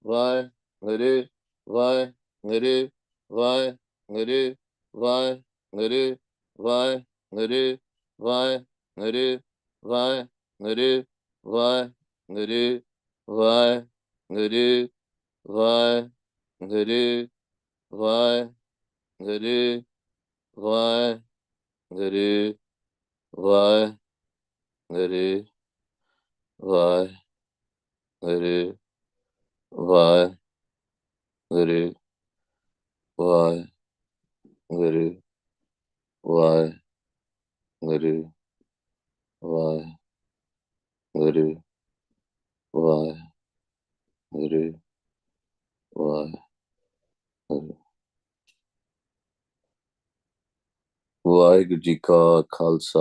Vaheguru, Vaheguru, Vaheguru, Vaheguru, Vaheguru, Vaheguru, Vaheguru, Vaheguru, Vaheguru, Vaheguru, Vaheguru, Vaheguru, Vaheguru, Vaheguru, Vaheguru, Vaheguru, Vaheguru, Vaheguru, Vaheguru, Vaheguru. Waheguru ji ਕਾ ਖਾਲਸਾ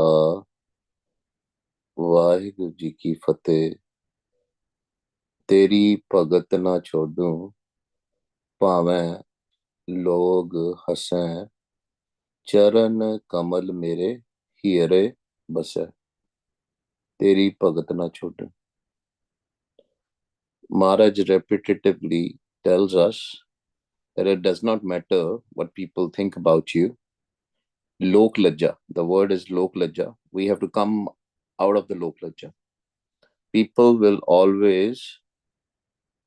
ਵਾਹਿਗੁਰੂ ਜੀ ਕੀ ਫਤਿਹ। ਤੇਰੀ ਭਗਤ ਨਾ ਛੋਡੂ ਭਾਵੇਂ ਲੋਗ ਹਸੈਂ ਚਰਨ ਕਮਲ ਮੇਰੇ ਹੀਰੇ ਬਸੈ। ਤੇਰੀ ਭਗਤ ਨਾ ਛੋਡੂ। Maharaj repetitively tells us that it does not matter what people think about you. Lok lajja, the word is lok lajja. We have to come out of the lok lajja. People will always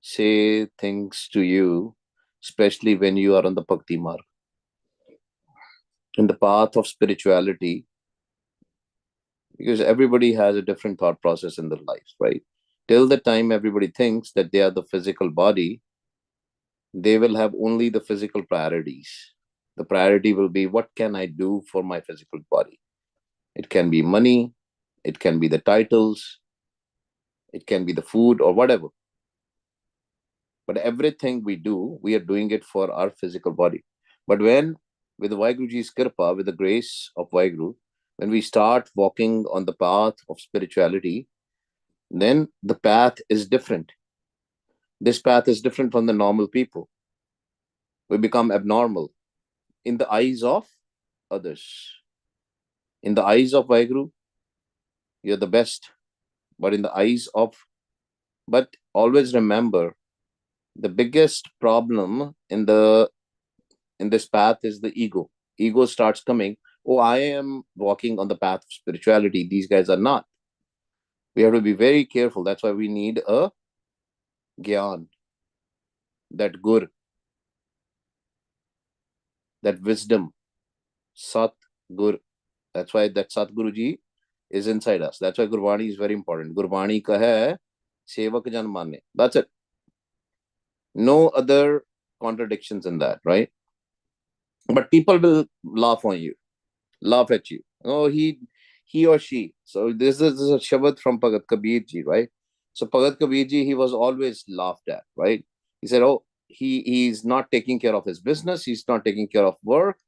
say things to you, especially when you are on the bhakti marg, in the path of spirituality, because everybody has a different thought process in their life, right? Till the time everybody thinks that they are the physical body, they will have only the physical priorities. The priority will be, what can I do for my physical body? It can be money, it can be the titles, it can be the food or whatever. But everything we do, we are doing it for our physical body. But when, with Vaheguruji's Kirpa, with the grace of Vaheguru, when we start walking on the path of spirituality, then the path is different. This path is different from the normal people. We become abnormal in the eyes of others. In the eyes of Vaheguru, you're the best. But in the eyes of, but always remember, the biggest problem in this path is the ego. Ego starts coming. Oh, I am walking on the path of spirituality. These guys are not. We have to be very careful. That's why we need a gyan, that gur, that wisdom, sat gur. That's why that Sat Guruji is inside us. That's why Gurbani is very important. Gurbani ka hai sevak jan mane. That's it. No other contradictions in that, right? But people will laugh on you, laugh at you. Oh, he or she. So this is a shabad from Bhagat Kabir ji, right? So Bhagat Kabir ji, he was always laughed at, right? He said, oh, he's not taking care of his business, he's not taking care of work,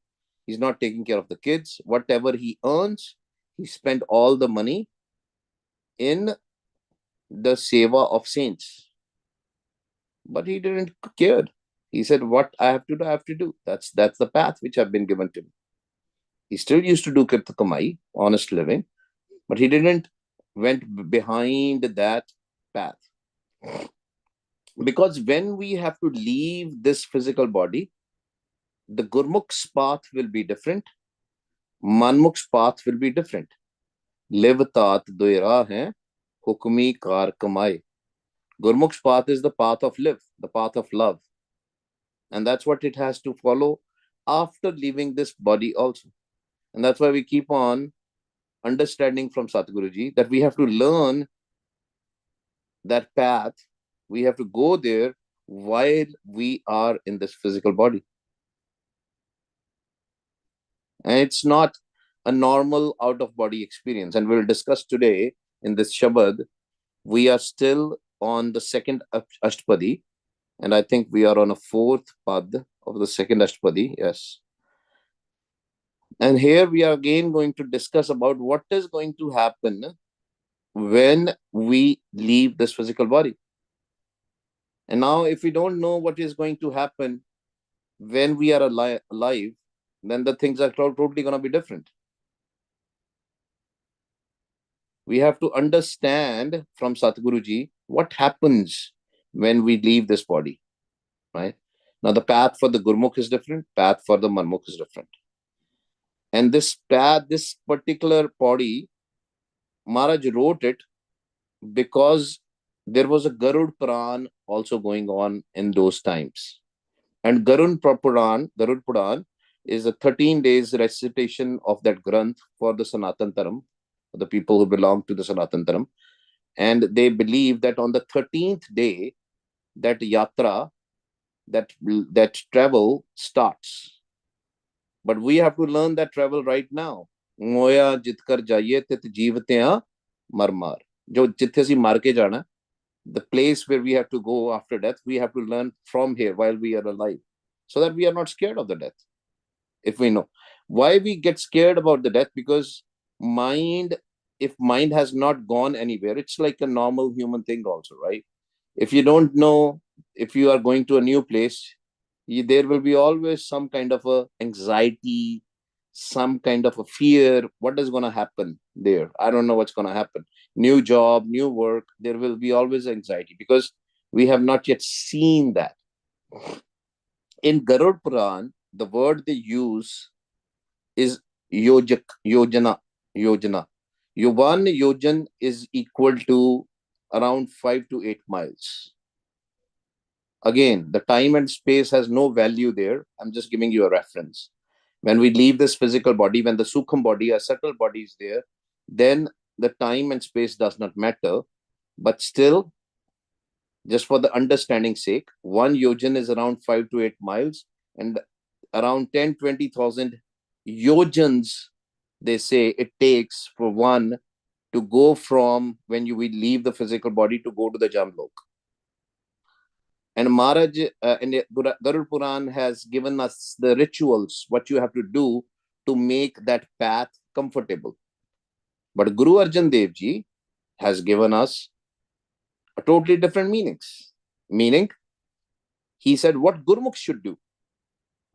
he's not taking care of the kids. Whatever he earns, he spent all the money in the seva of saints. But he didn't care. He said, what I have to do, I have to do. That's the path which have been given to me. He still used to do kirta kamai, honest living, but he didn't went behind that path. Because when we have to leave this physical body, the Gurmukh's path will be different, Manmukh's path will be different. Live tat doira hai, hukmi kar kamai. Gurmukh's path is the path of live, the path of love. And that's what it has to follow after leaving this body also. And that's why we keep on understanding from Satguruji that we have to learn that path. We have to go there while we are in this physical body. And it's not a normal out-of-body experience. And we'll discuss today in this Shabad. We are still on the second Ashtapadi. And I think we are on a fourth pad of the second Ashtapadi. Yes. And here we are again going to discuss about what is going to happen when we leave this physical body. And now, if we don't know what is going to happen when we are alive, then the things are totally going to be different. We have to understand from Satguruji what happens when we leave this body, right? Now, the path for the Gurmukh is different, path for the Manmukh is different. And this path, this particular body, Maharaj wrote it because there was a Garud Puran also going on in those times. And Garud Puran is a 13 days recitation of that Granth for the Sanatan Dharam, the people who belong to the Sanatan Dharam. And they believe that on the 13th day, that yatra, that travel starts. But we have to learn that travel right now. Moya jitkar jaiye tit jeevte marmar. Jo jithe si mar ke jana, the place where we have to go after death, we have to learn from here while we are alive, so that we are not scared of the death. If we know why we get scared about the death, because mind, if mind has not gone anywhere, it's like a normal human thing also, right? If you don't know, if you are going to a new place, there will be always some kind of a anxiety, some kind of a fear. What is going to happen there? I don't know what's going to happen. New job, new work, there will be always anxiety because we have not yet seen that. In Garud Puran, the word they use is yojana. One yojan is equal to around 5 to 8 miles. Again, the time and space has no value there. I'm just giving you a reference. When we leave this physical body, when the Sukham body, a subtle body is there, then the time and space does not matter. But still, just for the understanding sake, one yojan is around 5 to 8 miles, and around 10-20,000 yojans, they say it takes for one to go from when we leave the physical body to go to the Jamlok. And Maharaj in the Garud Puran has given us the rituals, what you have to do to make that path comfortable. But Guru Arjan Dev Ji has given us a totally different meanings. Meaning, he said what Gurmukh should do.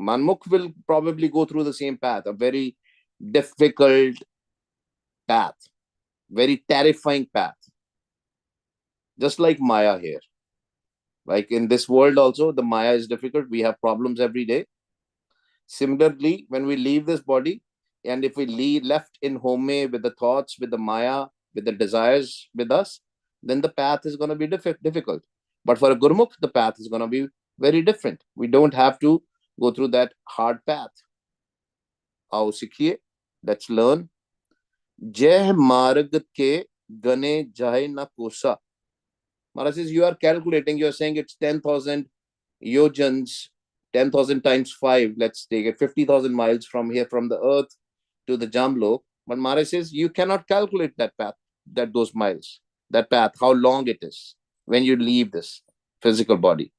Manmukh will probably go through the same path, a very difficult path, very terrifying path. Just like Maya here. Like in this world also, the Maya is difficult. We have problems every day. Similarly, when we leave this body, and if we left in home with the thoughts, with the Maya, with the desires with us, then the path is going to be difficult. But for a Gurmukh, the path is going to be very different. We don't have to go through that hard path. Aao sikhiye, let's learn. Jeh marg ke gane jahe na kosa. Maharaj says, you are calculating, you are saying it's 10,000 yojans, 10,000 times 5, let's take it 50,000 miles from here, from the earth to the Jamlok. But Maharaj says, you cannot calculate that path, those miles, that path, how long it is when you leave this physical body.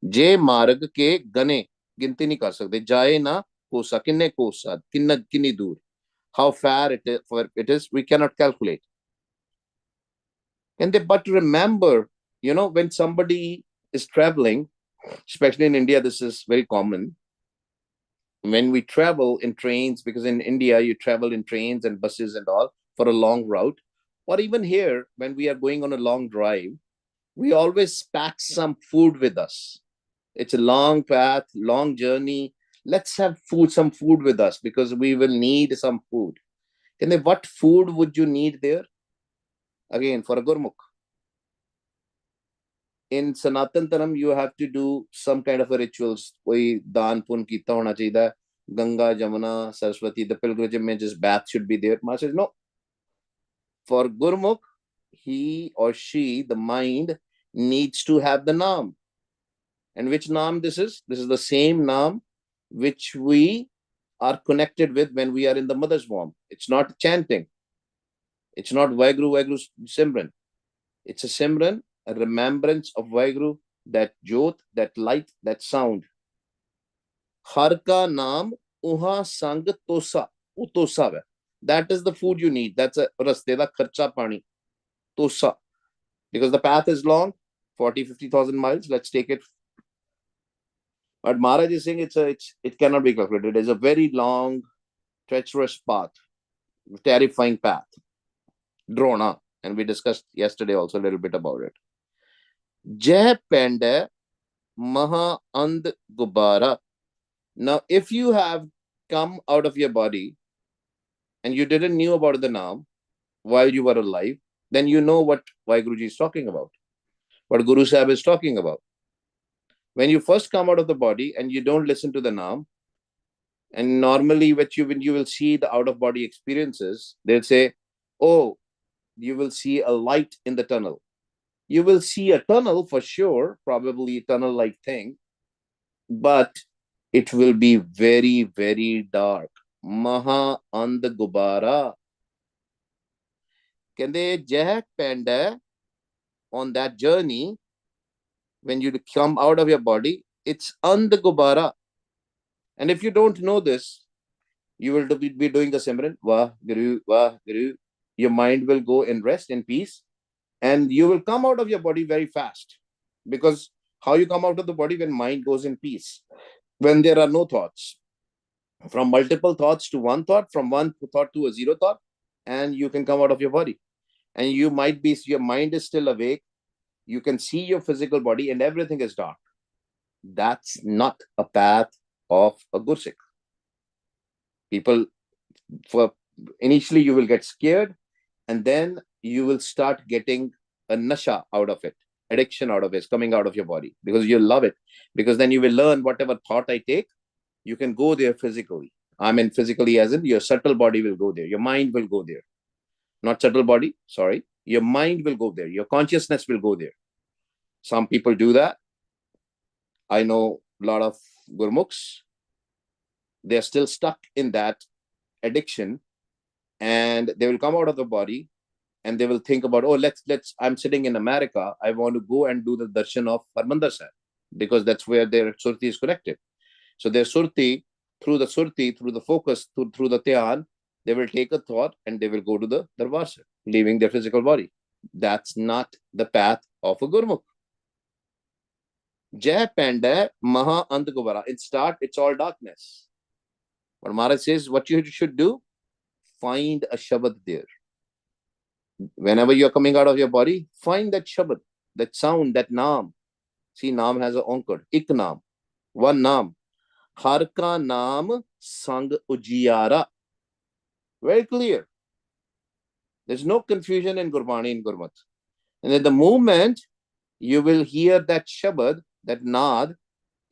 Je marg ke gane, ginti nahi kar sakte, jaye na kosa, kinne kosa, kinni dur. How far it is, we cannot calculate. But remember, when somebody is traveling, especially in India, this is very common. When we travel in trains, because in India, you travel in trains and buses and all for a long route, or even here, when we are going on a long drive, we always pack some food with us. It's a long path, long journey. Let's have some food with us because we will need some food. What food would you need there? Again, for a Gurmukh. In Sanatan Dharam, you have to do some kind of a rituals. Koi daan pun kita hona chahiye. Ganga, Jamuna, Saraswati, the pilgrimage mein just bath should be there. Maharaj says, no. For Gurmukh, he or she, the mind, needs to have the Naam. And which Naam this is? This is the same Naam which we are connected with when we are in the mother's womb. It's not chanting. It's not Vaheguru, Vaheguru Simran. It's a Simran, a remembrance of Vaheguru, that Jyot, that light, that sound. Har ka naam uha sang tosa. Utosa. That is the food you need. That's a raste da kharcha pani. Tosa. Because the path is long, 40-50,000 miles. Let's take it. But Maharaj is saying it cannot be calculated. It is a very long, treacherous path, terrifying path. Drona. And we discussed yesterday also a little bit about it. Jeh penda maha and gubara. Now, if you have come out of your body and you didn't knew about the Naam while you were alive, then you know what Vaheguruji is talking about, what Guru Sahib is talking about. When you first come out of the body and you don't listen to the Naam, and normally when you will see the out of body experiences, they'll say, oh, you will see a light in the tunnel. You will see a tunnel for sure, probably tunnel like thing, but it will be very, very dark. Maha and Gubara. Kende Jack Panda on that journey, when you come out of your body, it's and Gubara. And if you don't know this, you will be doing the Simran, Wah Guru, Wah Guru. Your mind will go in rest and peace, and you will come out of your body very fast. Because how you come out of the body? When mind goes in peace, when there are no thoughts, from multiple thoughts to one thought, from one thought to a zero thought, and you can come out of your body. And you might be, your mind is still awake, you can see your physical body and everything is dark. That's not a path of a Gursikh. People, for initially you will get scared, and then you will start getting a nasha out of it, addiction out of it, coming out of your body, because you love it. Because then you will learn, whatever thought I take, you can go there physically. I mean physically as in your subtle body will go there, your mind will go there. Not subtle body, sorry, your mind will go there, your consciousness will go there. Some people do that. I know a lot of gurmukhs, they're still stuck in that addiction, and they will come out of the body and they will think about, oh, let's I'm sitting in America, I want to go and do the darshan of Harmandir Sahib, because that's where their surti is connected. So their surti, through the focus, through the dhyan, they will take a thought and they will go to the Darbar Sahib, leaving their physical body. That's not the path of a Gurmukh. Jai Panda Maha Andgubara. In start, it's all darkness. But Maharaj says, what you should do, find a Shabad there. Whenever you're coming out of your body, find that Shabad, that sound, that Naam. See, Naam has a onkar, Ik Naam, one Naam. Har ka Naam Sang Ujiyara. Very clear. There's no confusion in Gurbani and Gurmat. And at the moment you will hear that Shabad, that Naad,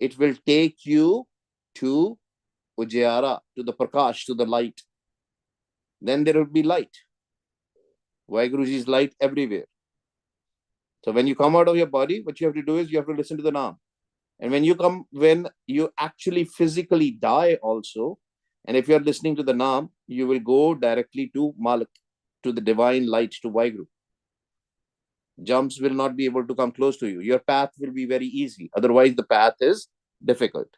it will take you to Ujiyara, to the Prakash, to the light. Then there will be light. Vaheguruji's light everywhere. So when you come out of your body, what you have to do is you have to listen to the Naam. And when you actually physically die also, and if you are listening to the Naam, you will go directly to Malik, to the divine light, to Vaheguru. Jumps will not be able to come close to you. Your path will be very easy. Otherwise, the path is difficult.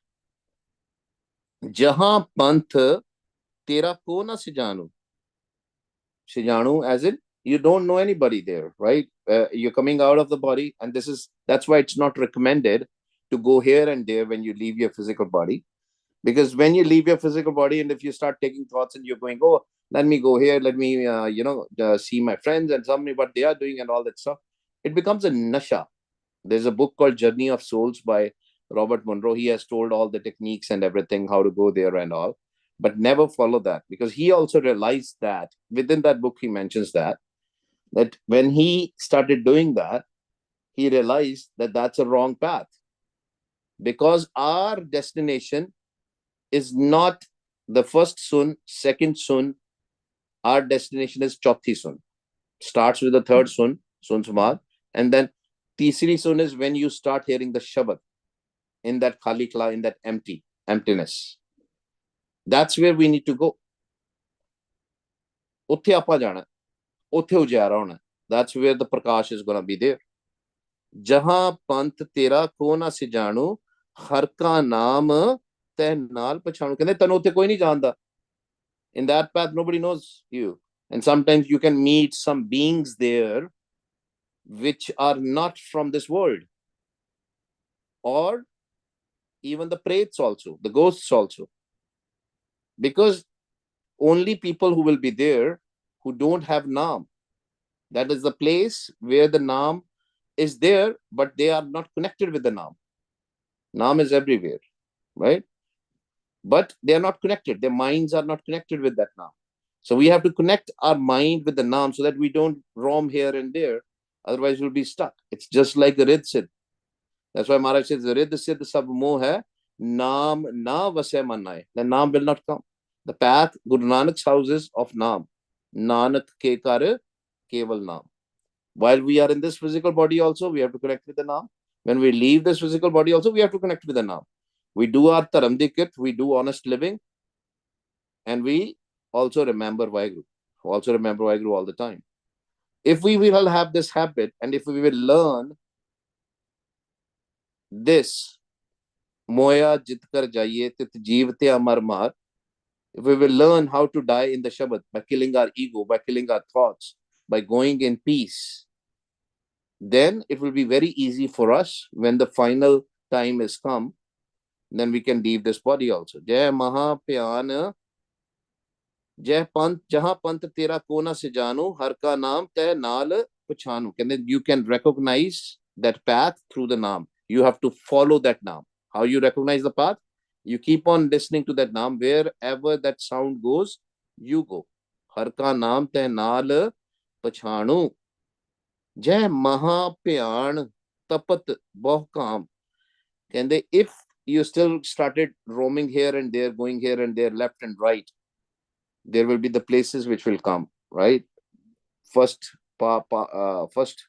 Jahan panth tera ko na sijanu. Sijanu, as in you don't know anybody there, right? You're coming out of the body, and that's why it's not recommended to go here and there when you leave your physical body. Because when you leave your physical body, and if you start taking thoughts and you're going, oh, let me go here, let me see my friends and somebody what they are doing and all that stuff, it becomes a nasha. There's a book called Journey of Souls by Robert Monroe. He has told all the techniques and everything, how to go there and all, but never follow that, because he also realized that within that book he mentions that when he started doing that, he realized that that's a wrong path, because our destination is not the first sun, second sun. Our destination is Chauthi sun. Starts with the third sun, Sun Samad, and then Tisri sun is when you start hearing the Shabad in that Khali Kala, in that emptiness. That's where we need to go. Utthe apa jana, utthe ujara hona. That's where the Prakash is going to be there. Jahan pant tera ko na se janu, har ka naam teh naal pachanu. Kehne tanu utthe koi nahi janda. In that path, nobody knows you. And sometimes you can meet some beings there which are not from this world. Or even the prates also, the ghosts also. Because only people who will be there who don't have Naam. That is the place where the Naam is there, but they are not connected with the Naam. Naam is everywhere, right? But they are not connected. Their minds are not connected with that Naam. So we have to connect our mind with the Naam so that we don't roam here and there. Otherwise, we'll be stuck. It's just like the Rid Siddh. That's why Maharaj says, Rid Siddh sab moh hai, Naam na vasai manai. The Naam will not come. The path, Guru Nanak's house is of Naam. Nanak ke kar keval Naam. While we are in this physical body also, we have to connect with the Naam. When we leave this physical body also, we have to connect with the Naam. We do our taramdikit, we do honest living, and we also remember Vaheguru. Also remember Vaheguru all the time. If we will have this habit, and if we will learn this, Moya jitkar jaiye tit jeevte amar mar, if we will learn how to die in the Shabad by killing our ego, by killing our thoughts, by going in peace, then it will be very easy for us when the final time is come, then we can leave this body also. Jai Mahapyan, Jai Pant, Jaha Pant Tera Kona Se Janu, Har Ka Naam Te Naal Pachanu. And then you can recognize that path through the Naam. You have to follow that Naam. How you recognize the path? You keep on listening to that Naam. Wherever that sound goes, you go. Har Ka Naam Te Naal Pachanu. Jai Mahapyan Tapat Bahkam. And they, if you still started roaming here and there, going here and there, left and right, there will be the places which will come, right? First, first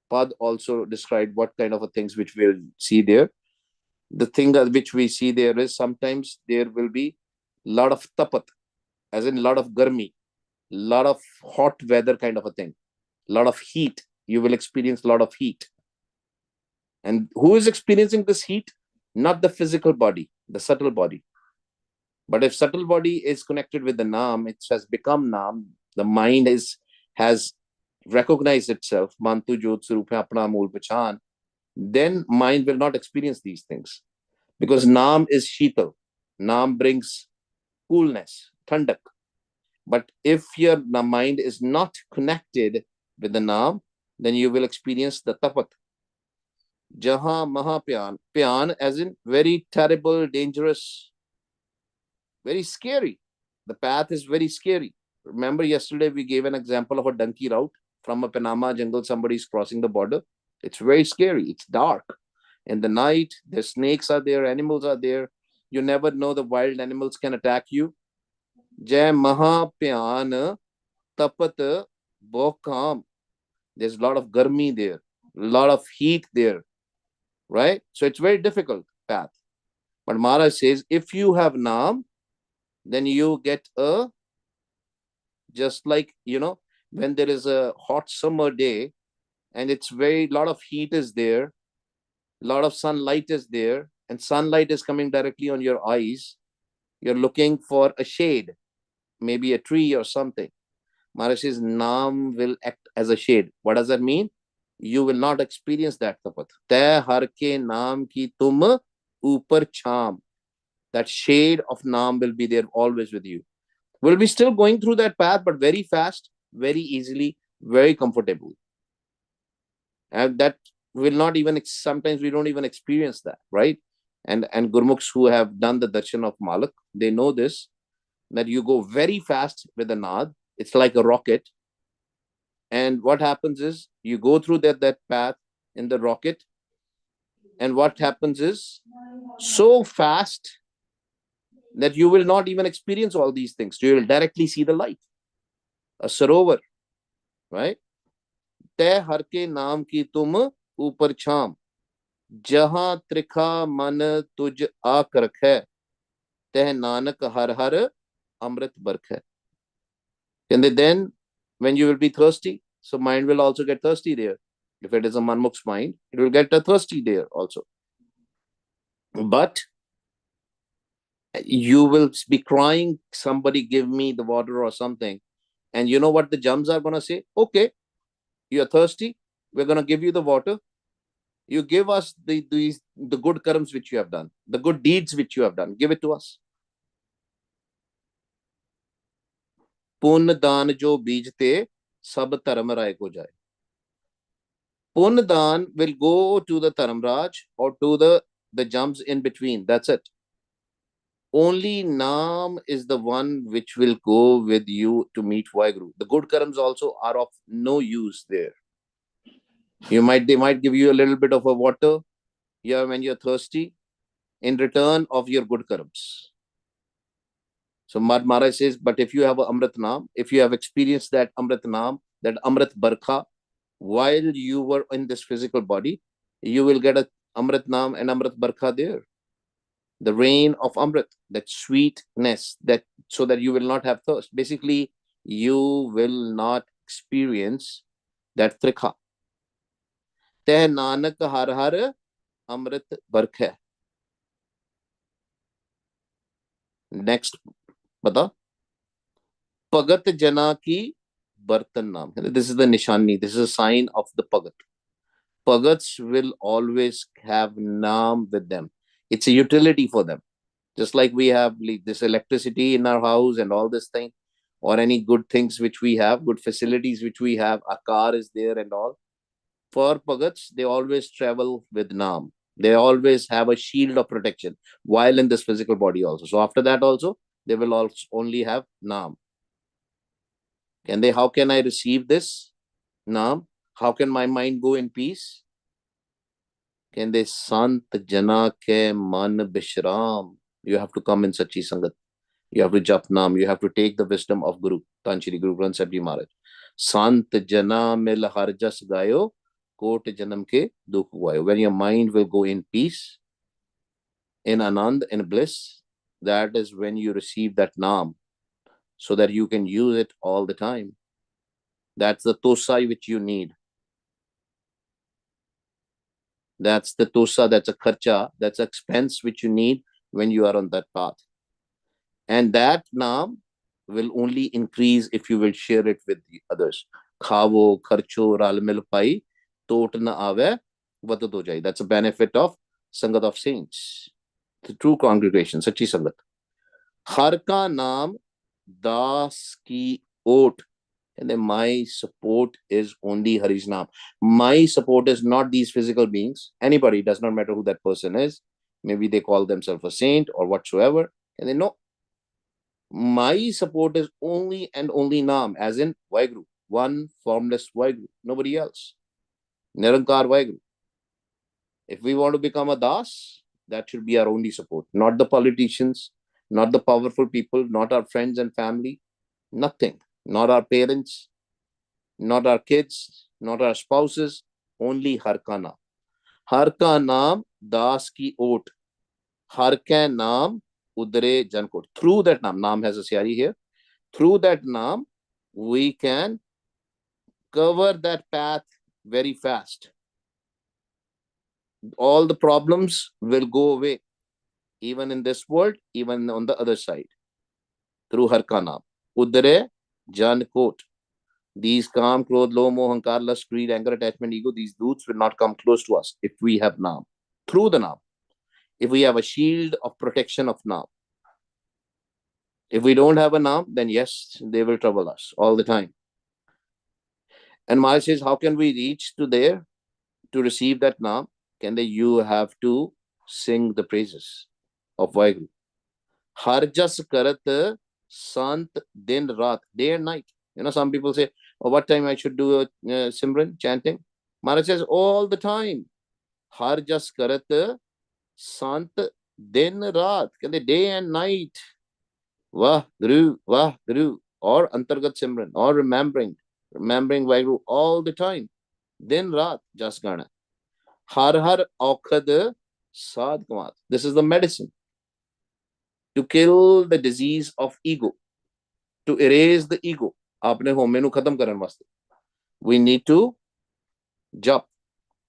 Pad also described what kind of a things which we'll see there. The thing which we see there is sometimes there will be lot of tapat, as in lot of garmi, lot of hot weather kind of a thing, lot of heat. You will experience a lot of heat. And who is experiencing this heat? Not the physical body, the subtle body. But if subtle body is connected with the Naam, it has become Naam, the mind has recognized itself, Mantu Jot Swarup hai apna mool pachan, then mind will not experience these things. Because Naam is Sheetal. Naam brings coolness, thandak. But if your mind is not connected with the Naam, then you will experience the tapat. Jaha Mahapyan. Pyan as in very terrible, dangerous, very scary. The path is very scary. Remember yesterday we gave an example of a donkey route from a Panama jungle. Somebody is crossing the border. It's very scary. It's dark. In the night, the snakes are there, animals are there. You never know, the wild animals can attack you. Jai Mahapyan Tapat Bokam. There's a lot of garmi there, a lot of heat there, right? So it's very difficult path. But Maharaj says, if you have Naam, then you get a, just like, when there is a hot summer day and it's very, lot of heat is there, a lot of sunlight is there, and sunlight is coming directly on your eyes. You're looking for a shade, maybe a tree or something. Maharaj says, Naam will act as a shade. What does that mean? You will not experience that tapat. Teh har ke naam ki tum upar cham. That shade of Naam will be there always with you. We'll be still going through that path, but very fast, very easily, very comfortable. And that will not even, sometimes we don't even experience that, right? And Gurmukhs who have done the darshan of Malak, they know this, that you go very fast with the Naad. It's like a rocket. And what happens is you go through that path in the rocket. And what happens is so fast that you will not even experience all these things. You will directly see the light, a sarovar, right? Teh har ke naam ki tum upar cham, jahan trikha man tuj aak rakhe, teh nanak har har amrit barkhe. And then when you will be thirsty, so mind will also get thirsty there. If it is a manmukh's mind, it will get thirsty there also. But you will be crying, somebody give me the water or something. And you know what the jums are going to say? Okay, you're thirsty. We're going to give you the water. You give us the good karms which you have done, the good deeds which you have done. Give it to us. Pun daan jo bijte sab dharm ray ko jaye. Pundan will go to the Taramraj or to the jumps in between. That's it. Only Naam is the one which will go with you to meet Vaheguru. The good karams also are of no use there. They might give you a little bit of a water, yeah, when you're thirsty, in return of your good karams. So Maharaj says, but if you have a Amrit Naam, if you have experienced that Amrit Naam, that Amrit Barkha, while you were in this physical body, you will get a Amrit Naam and Amrit Barkha there. The rain of Amrit, that sweetness, that so that you will not have thirst. Basically, you will not experience that trikha. Teh Nanak har har Amrit Barkha. Next, bata. Pagat Jana ki Bartan Naam. This is the nishani. This is a sign of the Pagat. Pagats will always have Naam with them. It's a utility for them. Just like we have this electricity in our house and all this thing, or any good things which we have, good facilities which we have, a car is there and all. For Pagats, they always travel with Naam. They always have a shield of protection while in this physical body also. So after that also, they will also only have Naam. How can I receive this Naam? How can my mind go in peace? Sant Jana ke man bishram. You have to come in Sachi Sangat. You have to jap naam. You have to take the wisdom of Guru, Tanchiri Guru Granth Sahib Ji Maharaj. Sant Jana mil har jas gayo, kot janam ke dukh gayo. When your mind will go in peace, in anand, in bliss, that is when you receive that naam, so that you can use it all the time. That's the tosai which you need. That's the tosa, that's a kharcha, that's expense which you need when you are on that path. And that naam will only increase if you will share it with the others. Khavo, kharcho, ral mil pai, tot na ave, vatat ho jai. That's a benefit of Sangat of Saints, the true congregation, Sachi Sangat. Har ka naam das ki ot. And then my support is only Hari's Naam. My support is not these physical beings. Anybody, does not matter who that person is. Maybe they call themselves a saint or whatsoever. And they know my support is only and only Naam, as in Vaheguru, one formless Vaheguru, nobody else. Nirankar Vaheguru. If we want to become a Das, that should be our only support, not the politicians, not the powerful people, not our friends and family, nothing. Not our parents, not our kids, not our spouses, only Har ka naam. Har ka naam das ki ot. Har ka naam udre jankot. Through that naam has a syari here. Through that naam, we can cover that path very fast. All the problems will go away, even in this world, even on the other side. Through Har ka naam. Udre jankot. These calm, clothed, low, moh, hankar, lust, greed, anger, attachment, ego, these doots will not come close to us if we have Naam. Through the Naam. If we have a shield of protection of Naam. If we don't have a Naam, then yes, they will trouble us all the time. And Maharaj says, how can we reach to there to receive that Naam? You have to sing the praises of Vaheguru. Har jas karat sant din raat, day and night. Some people say, oh, what time I should do Simran, chanting? Maharaj says, all the time. Har jas karat sant din raat. Day and night. Vah Guru, or Antargat Simran, or remembering Vaheguru all the time. Din raat, jas gana. Har har aukhad sad kamat. This is the medicine to kill the disease of ego, to erase the ego. Aapne home nu khatam karan vaste. We need to jap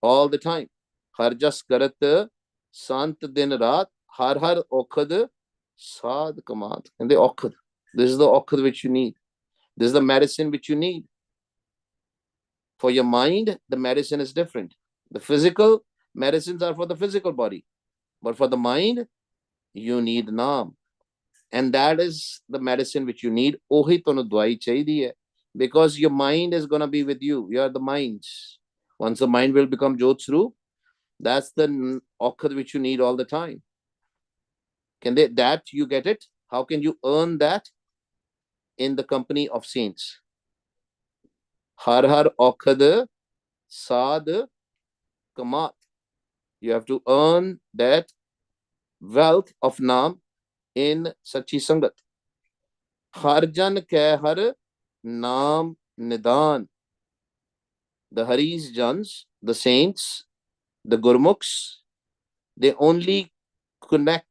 all the time. Har jas karat sant din raat, har har aukhad sad kamat. And the aukhad. This is the aukhad which you need. This is the medicine which you need. For your mind, the medicine is different. The physical medicines are for the physical body. But for the mind, you need Naam. And that is the medicine which you need. Ohi tonu dwai chahiye. Because your mind is going to be with you. You are the minds. Once the mind will become Jot Swarup, that's the Aukhad which you need all the time. That you get it? How can you earn that? In the company of saints. Har har Aukhad Sad Kamat. You have to earn that wealth of Naam in Sachi Sangat. Har jan keh har Naam Nidan. The Haris Jans, the saints, the Gurmukhs, they only collect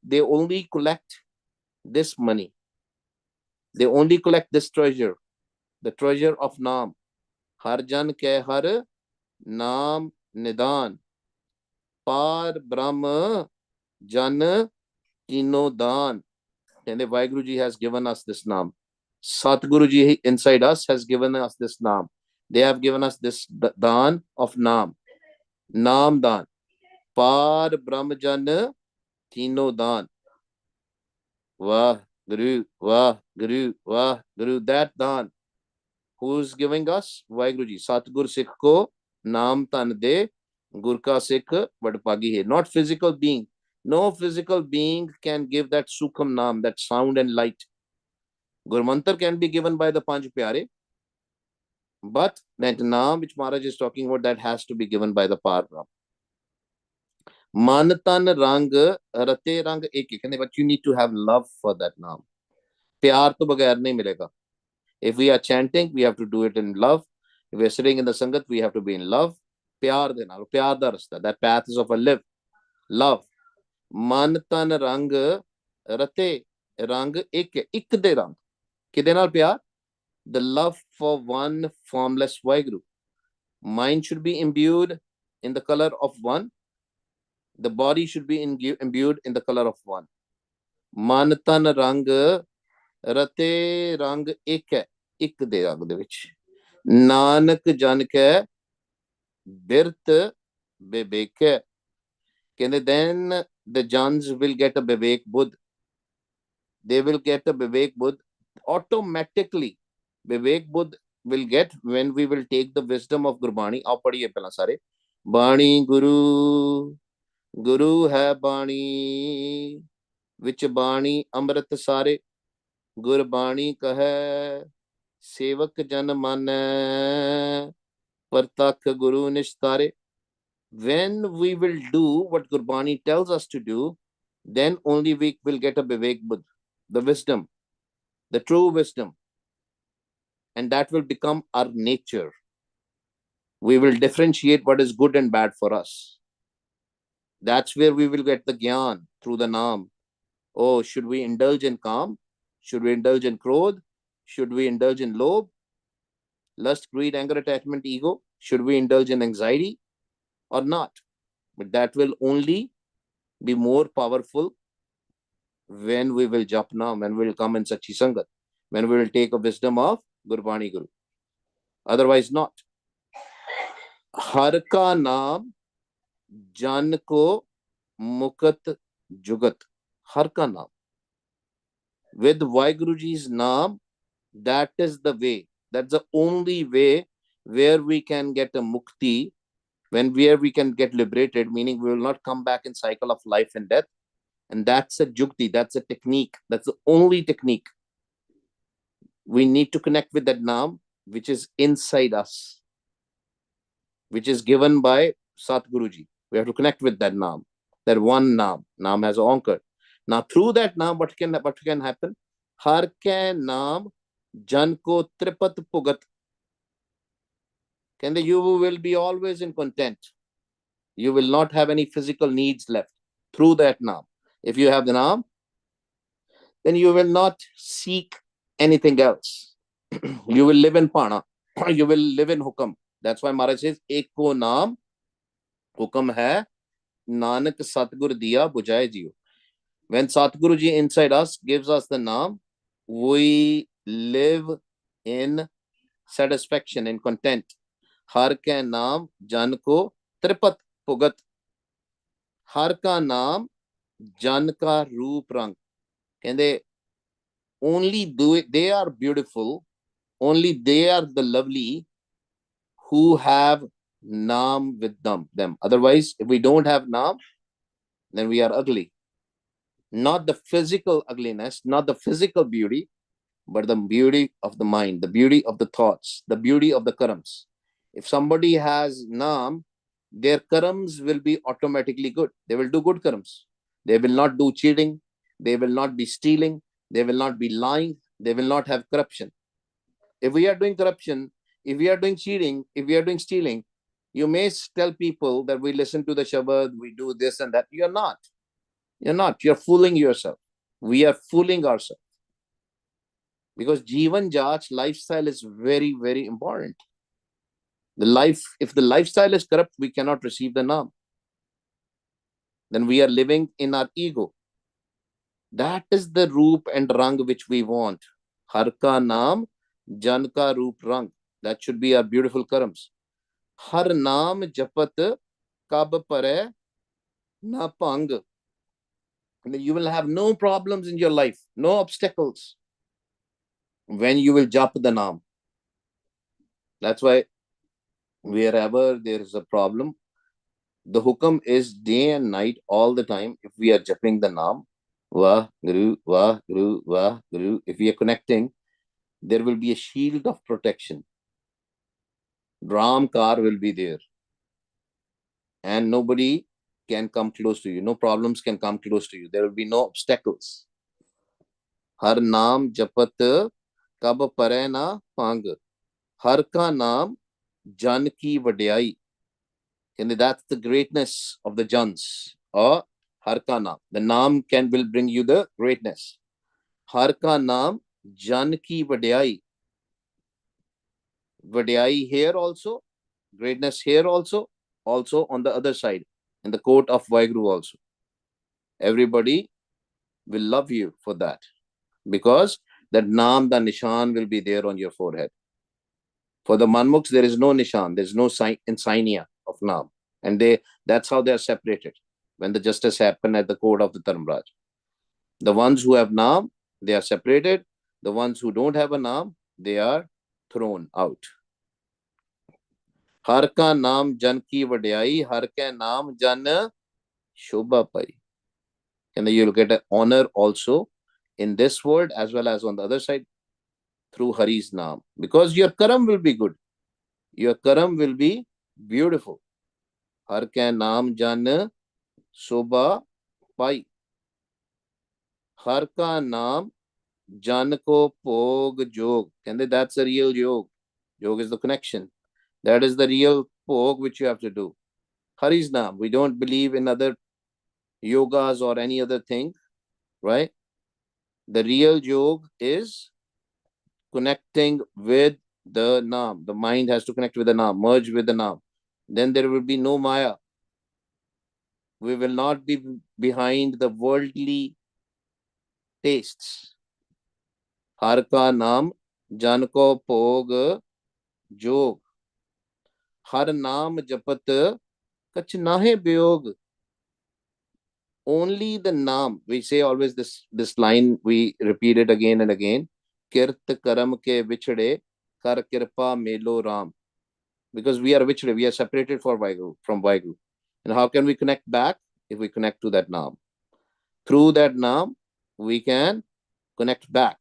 this money. They only collect this treasure, the treasure of Naam. Har jan ke har Naam Nidan. Par Brahma Jan Kino Dan. And the Vaheguru Ji has given us this Naam. Satguru Ji inside us has given us this Naam. They have given us this Dan of Naam. Naam Dan. Par Brahmajan Kino Dan. Wah Guru, Wah Guru, Wah Guru. That Dan. Who's giving us? Vaheguru Ji. Satgur Sikh ko Naam Tan De Gurka Sikh Vadpagi hai. Not physical being. No physical being can give that Sukham Naam, that sound and light. Gurmantar can be given by the Panch Pyare, but that Naam which Maharaj is talking about, that has to be given by the Par Brahm. Man tan rang rate rang ek ek, but you need to have love for that Naam. Pyar to bagair nahi milega. If we are chanting, we have to do it in love. If we are sitting in the Sangat, we have to be in love. Pyar de naal, pyar da rasta. That path is of a love. Man tan rang rate rang ek ek de rang. Kide naal pyar? The love for one formless Vaheguru. Mind should be imbued in the color of one. The body should be imbued in the color of one. Man tan rang rate rang ek ek de rang de vich. Nanak jan ke birt bebek. Then the Jans will get a bebek buddh. They will get a bebek buddh automatically. Vivek Buddh will get when we will take the wisdom of Gurbani. Aap padhiye pehla sare. Bani Guru, Guru hai Bani, which Bani Amrit sare. Gurbani kahe, Sevak jan mane, Partakh Guru nishtare. When we will do what Gurbani tells us to do, then only we will get a Vivek Buddh, the wisdom, the true wisdom. And that will become our nature. We will differentiate what is good and bad for us. That's where we will get the Gyan through the Naam. Oh, should we indulge in Kaam? Should we indulge in Krodh? Should we indulge in Lobh? Lust, greed, anger, attachment, ego? Should we indulge in anxiety or not? But that will only be more powerful when we will jap Naam, when we will come in Sachi Sangat, when we will take a wisdom of Gurbani Guru. Otherwise not. Har ka naam jan ko mukat jugat. Har ka naam. With Vaheguru Ji's naam, that is the way. That's the only way where we can get a mukti, where we can get liberated, meaning we will not come back in cycle of life and death. And that's a jukti, that's a technique. That's the only technique. We need to connect with that Naam, which is inside us, which is given by Satguruji. We have to connect with that Naam, that one Naam. Naam has an anchor. Now, through that Naam, what can happen? Har ke Naam jan ko tripat pugat. You will be always in content. You will not have any physical needs left through that Naam. If you have the Naam, then you will not seek anything else. You will live in Pana. You will live in Hukam. That's why Maharaj says, Eko Naam Hukam hai, Nanak Satgur diya bujai jiyo. When Satguruji inside us gives us the Naam, we live in satisfaction, in content. Har ke naam jan ko tripat pugat. Har ka naam jan ka roop rang. Can they only do it? They are beautiful. Only they are the lovely who have Naam with them. Otherwise, if we don't have Naam, then we are ugly. Not the physical ugliness, not the physical beauty, but the beauty of the mind, the beauty of the thoughts, the beauty of the karams. If somebody has Naam, their karams will be automatically good. They will do good karams. They will not do cheating. They will not be stealing. They will not be lying. They will not have corruption. If we are doing corruption, if we are doing cheating, if we are doing stealing, you may tell people that we listen to the Shabad, we do this and that. You're not. You're not. You're fooling yourself. We are fooling ourselves. Because Jivan Jach lifestyle is very, very important. If the lifestyle is corrupt, we cannot receive the Naam. Then we are living in our ego. That is the roop and rang which we want. Har ka naam, jan ka roop rang. That should be our beautiful karams. Har naam japat kab pare na pang. And you will have no problems in your life, no obstacles when you will jap the naam. That's why wherever there is a problem, the hukam is day and night all the time. If we are japping the naam, Vah Guru, Vah Guru, Vah Guru, if we are connecting, there will be a shield of protection. Ram car will be there. And nobody can come close to you. No problems can come close to you. There will be no obstacles. Har naam japat kab pare na pang. Har ka naam jan ki vadiyai. And that's the greatness of the jans. Or har ka naam. The naam will bring you the greatness. Har ka naam jan ki vadiyai. Vadiyai here also. Greatness here also. Also on the other side. In the court of Vaheguru also. Everybody will love you for that. Because that naam, the nishan will be there on your forehead. For the manmukhs, there is no nishan. There is no insignia of naam. And that's how they are separated. When the justice happened at the court of the Dharmraj. The ones who have naam, they are separated. The ones who don't have a naam, they are thrown out. Har ka naam jan ki vadiyai, har ka naam jan shobha pai. And you'll get an honor also in this world as well as on the other side through Hari's naam. Because your karam will be good. Your karam will be beautiful. Har ka naam jan shobha pai. Har ka naam jan ko pog jog. And that's a real yog. Yog is the connection. That is the real pog which you have to do. Hari's naam. We don't believe in other yogas or any other thing, right? The real yog is connecting with the naam. The mind has to connect with the naam, merge with the naam. Then there will be no maya. We will not be behind the worldly tastes. Har ka naam jan ko pog jog. Har naam japat kach nahe byog. Only the naam. We say always this line, we repeat it again and again. Kirt karam ke vichde kar kirpa melo ram. Because we are vichde, we are separated from Vaheguru. And how can we connect back? If we connect to that naam. Through that naam, we can connect back.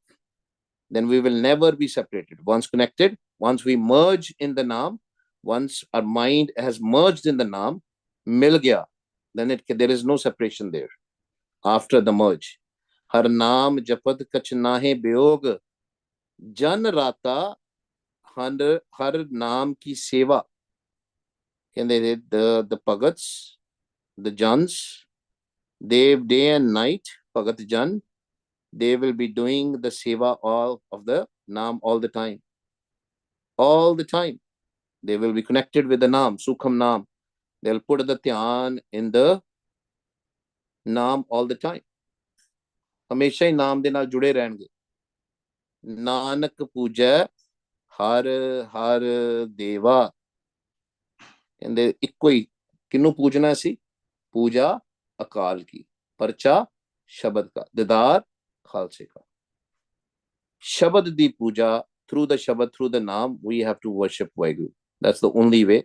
Then we will never be separated. Once connected, once we merge in the naam, once our mind has merged in the naam, mil gaya, then there is no separation there after the merge. Har naam japat kach nahe byog, jan rata har naam ki seva. And the pagats, the jans, they day and night, pagat jan, they will be doing the seva all of the naam all the time. All the time. They will be connected with the naam, Sukham naam. They'll put the dhyan in the naam all the time. ਹਮੇਸ਼ਾ ਹੀ ਨਾਮ ਦੇ ਨਾਲ ਜੁੜੇ ਰਹਿਣਗੇ ਨਾਨਕ ਪੂਜੈ ਹਰ ਹਰ ਦੇਵਾ ਕਹਿੰਦੇ ਇੱਕੋ ਹੀ ਕਿਹਨੂੰ ਪੂਜਣਾ ਸੀ ਪੂਜਾ ਅਕਾਲ ਕੀ ਪਰਚਾ ਸ਼ਬਦ ਦਾ ਦਿਦਾਰ ਖਾਲਸੇ ਦਾ ਸ਼ਬਦ ਦੀ ਪੂਜਾ through the shabad, through the naam, we have to worship Vaheguru. That's the only way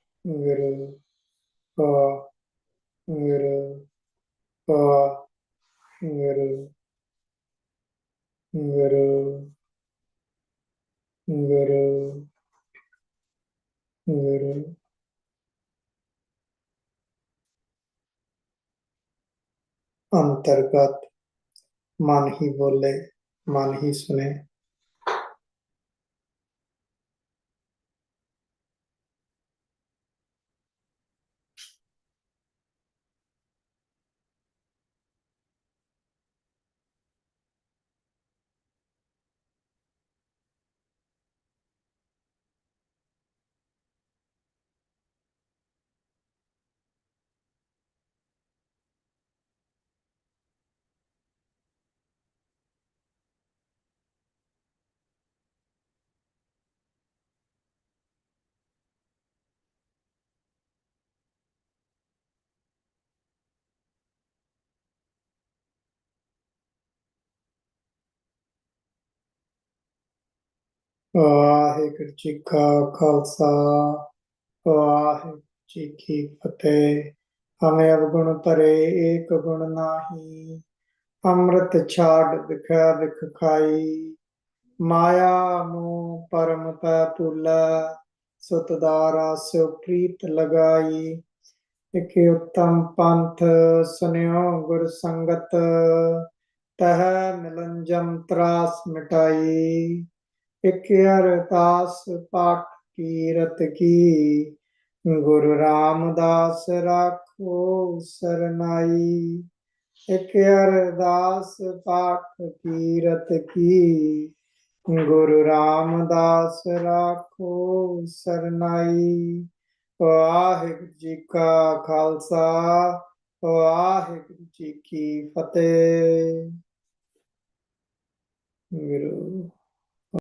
Guru, oh, Guru, oh, Guru, Guru, Guru, Guru. अंतर्गत मन ही बोले, मन ही सुने। ਵਾਹਿਗੁਰੂ ਜੀ ਕਾ ਖਾਲਸਾ, ਵਾਹਿਗੁਰੂ जी की फतेह। हमें अवगुण तरे एक गुण नाही, अमृत छाड़ बिख बिख खाई। माया मोह परम पै भूलै, सुत दारा स्यो प्रीत लगाई। एक उत्तम पंथ सुनियो गुर संगत, तह मिलन जम त्रास मिटाई। एक अरदास पाठ कीरत की, गुरु रामदास राखो सरनाई। एक अरदास पाठ कीरत की, गुरु रामदास राखो सरनाई। वाहिगुरू जी का खालसा, वाहिगुरू जी की फतेह। गुरु